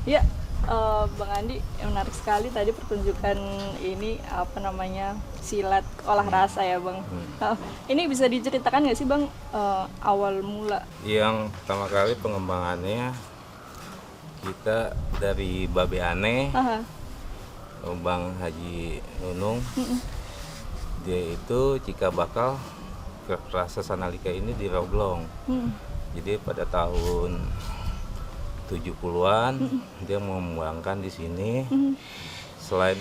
Ya, Bang Andi, menarik sekali tadi pertunjukan ini apa namanya silat olah rasa ya Bang. Ini bisa diceritakan nggak sih Bang awal mula? Yang pertama kali pengembangannya kita dari Babe Aneh, Aha. Bang Haji Nunung. Dia itu jika bakal rasa Sanalika ini di Roglong. Jadi pada tahun 70-an dia mengembangkan di sini. Selain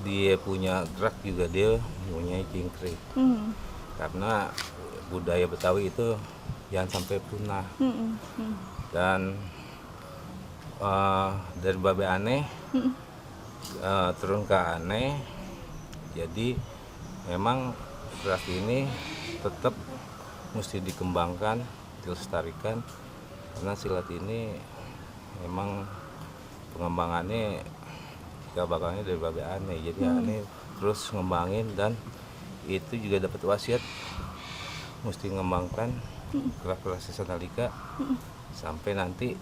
dia punya gerak juga dia punya jingkrik. Karena budaya Betawi itu jangan sampai punah. Dan dari Babe Aneh turun ke Aneh, jadi memang gerak ini tetap mesti dikembangkan, dilestarikan, karena silat ini memang pengembangannya jika bakalnya dari Babe Aneh. Jadi Aneh terus ngembangin, dan itu juga dapat wasiat mesti ngembangkan gerak-gerak Sanalika sampai nanti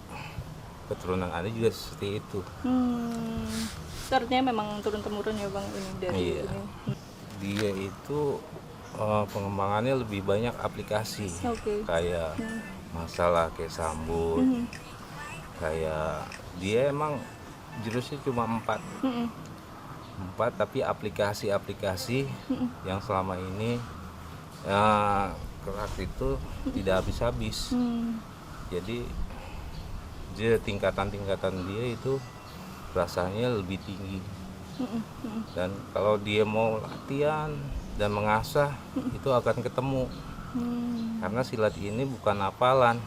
keturunan Aneh juga seperti itu. Artinya memang turun temurun ya Bang ini dari Iya. ini. Dia itu pengembangannya lebih banyak aplikasi. Oke. Kayak masalah kayak sambut, kayak dia emang jurusnya cuma 4, tapi aplikasi-aplikasi yang selama ini keras itu tidak habis-habis. Jadi dia tingkatan-tingkatan dia itu rasanya lebih tinggi. Dan kalau dia mau latihan dan mengasah itu akan ketemu. Karena silat ini bukan hafalan,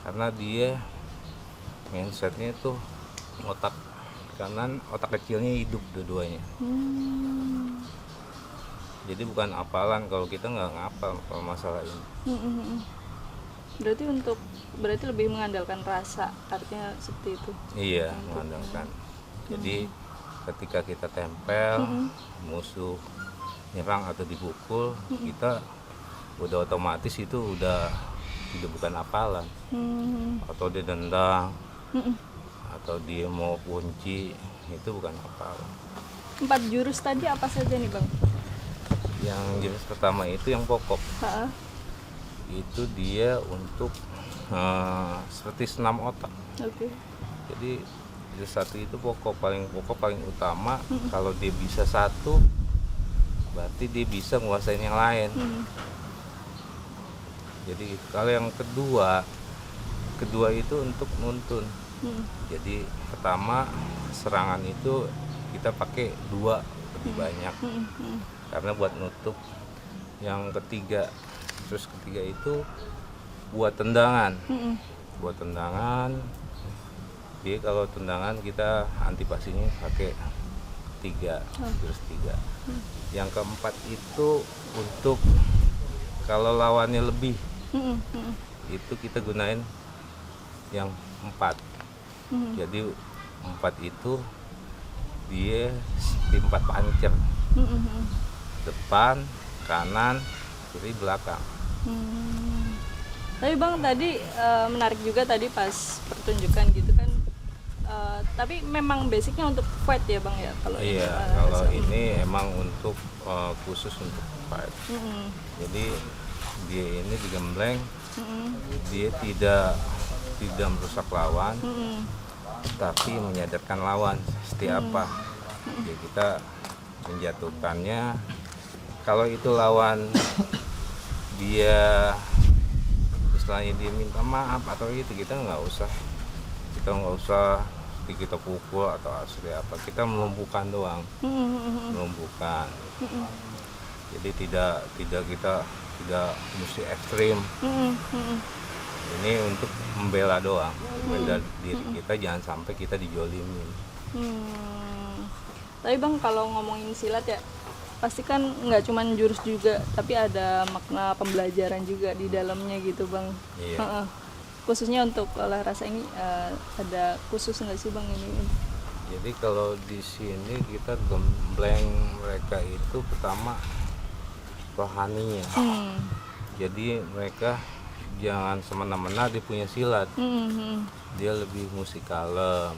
karena dia mindsetnya itu otak kanan, otak kecilnya hidup dua-duanya. Jadi bukan hafalan, kalau kita nggak ngapal kalau masalah ini. Berarti lebih mengandalkan rasa, artinya seperti itu. Iya, mengandalkan. Jadi ketika kita tempel, musuh nyerang atau dipukul, kita udah otomatis itu udah tidak bukan hafalan. Atau dia dendang, atau dia mau kunci, itu bukan hafalan. 4 jurus tadi apa saja nih Bang? Yang jenis pertama itu yang pokok, Ha-ha. itu dia untuk seperti senam otak. Oke. Jadi jurus satu itu pokok paling utama. Kalau dia bisa satu, berarti dia bisa menguasain yang lain. Jadi kalau yang kedua itu untuk nuntun. Jadi pertama serangan itu kita pakai 2 lebih banyak, karena buat nutup. Yang ketiga itu buat tendangan. Jadi kalau tendangan kita antipasinya pakai 3, terus 3. Yang keempat itu untuk kalau lawannya lebih, itu kita gunain yang 4. Jadi 4 itu dia seperti 4 pancer, depan, kanan, kiri, belakang. Tapi Bang tadi menarik juga tadi pas pertunjukan gitu kan. Tapi memang basicnya untuk fight ya Bang ya kalau Iya, kalau ini emang untuk khusus untuk fight. Jadi dia ini digembleng, dia tidak merusak lawan, tapi menyadarkan lawan seperti apa. Jadi kita menjatuhkannya. Kalau itu lawan dia istilahnya dia minta maaf atau itu, kita nggak usah kita pukul atau asli apa, kita melumpuhkan doang. Melumpuhkan. Jadi tidak kita tidak mesti ekstrim. Ini untuk membela doang, membela diri kita, jangan sampai kita dijolimin. Tapi Bang kalau ngomongin silat ya pasti kan nggak cuma jurus juga, tapi ada makna pembelajaran juga di dalamnya gitu Bang. Iya. Khususnya untuk olah rasa ini ada khusus nggak sih Bang ini? Jadi kalau di sini kita gembleng mereka itu pertama rohaninya. Jadi mereka jangan semena-mena dia punya silat. Dia lebih musikalem,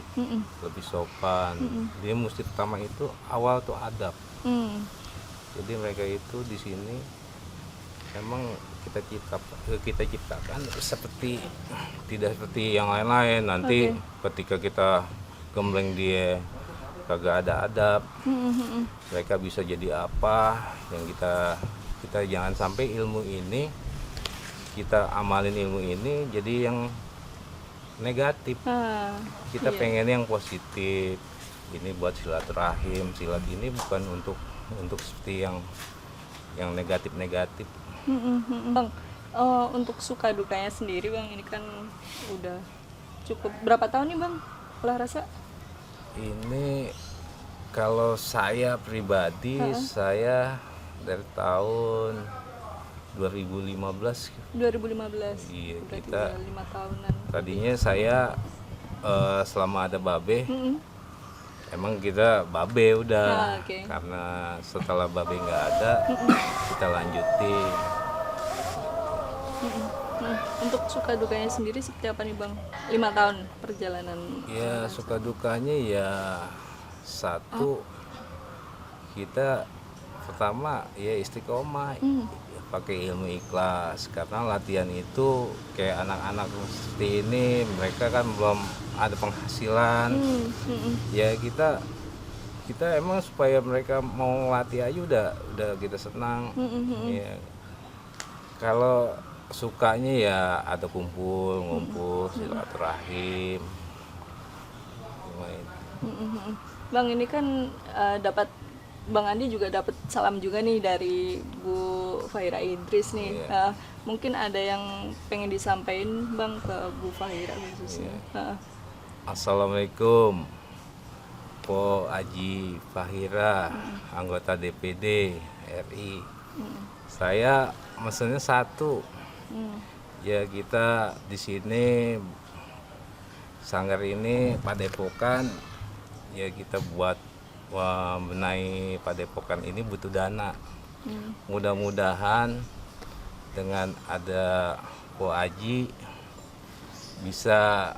lebih sopan. Dia mesti pertama itu awal tuh adab. Jadi mereka itu di sini memang kita ciptakan seperti tidak seperti yang lain-lain. Nanti ketika kita gembleng dia kagak ada adab, mereka bisa jadi apa yang kita jangan sampai ilmu ini kita amalin ilmu ini jadi yang negatif. Kita pengen yang positif. Ini buat silaturahim. Silat ini bukan untuk seperti yang negatif. Bang, untuk suka dukanya sendiri Bang, ini kan udah cukup berapa tahun nih Bang olah rasa? Ini kalau saya pribadi saya dari tahun 2015. 2015. Iya, Berarti kita udah 5 tahunan. tadinya saya selama ada babe emang kita babe udah. Oke. Karena setelah babe nggak ada kita lanjutin. Untuk suka dukanya sendiri seperti apa nih Bang? 5 tahun perjalanan. Ya suka dukanya ya satu kita pertama ya istiqomah, pakai ilmu ikhlas karena latihan itu kayak anak-anak seperti ini mereka kan belum ada penghasilan. Ya kita emang supaya mereka mau latih aja udah kita senang. Ya kalau sukanya ya ada ngumpul silaturahim. Bang ini kan dapat Bang Andi juga dapat salam juga nih dari Bu Fahira Idris nih. Mungkin ada yang pengen disampaikan Bang ke Bu Fahira khususnya. Assalamualaikum Po Aji Fahira, anggota DPD RI. Saya mesennya satu. Ya kita di sini sanggar ini Padepokan ya kita buat benahi Padepokan ini butuh dana. Mudah-mudahan dengan ada Po Aji bisa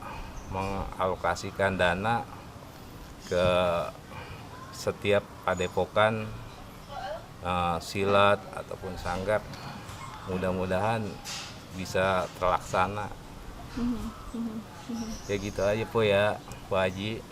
mengalokasikan dana ke setiap Padepokan silat ataupun sanggar. Mudah-mudahan bisa terlaksana. Ya gitu aja Po ya, Po Haji.